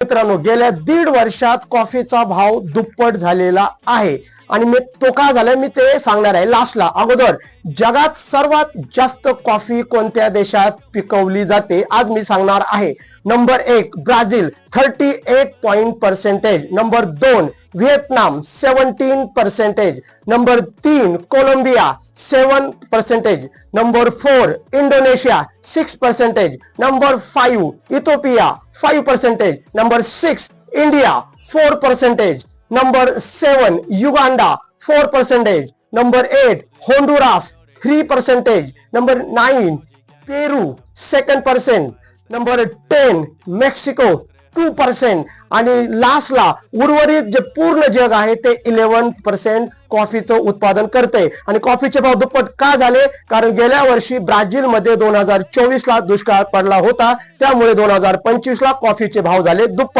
मित्रांनो, गेल्या 1.5 वर्षात कॉफीचा भाव दुप्पट झालेला आहे आणि मी तो का झालाय मी ते सांगणार आहे लास्टला. अगोदर जगात सर्वात जास्त कॉफी कोणत्या देशात पिकवली जाते आज मी सांगणार आहे. Number 1 Brazil 38% number 2 Vietnam 17%, number 3 Colombia 7%, number 4 Indonesia 6%, number 5 Ethiopia 5%, number 6 India 4%, number 7 Uganda 4%, number 8 Honduras 3%, number 9 Peru 2%, number 10 Mexico 2% आणि लास्टला उर्वरित जे पूर्ण जग आहे ते 11% कॉफीचं उत्पादन करते. आणि कॉफीचे भाव दुप्पट का झाले? कारण गेल्या वर्षी ब्राझील मध्ये 2024 ला दुष्काळ पडला होता, त्यामुळे 2025 ला कॉफीचे भाव झाले दुप्पट.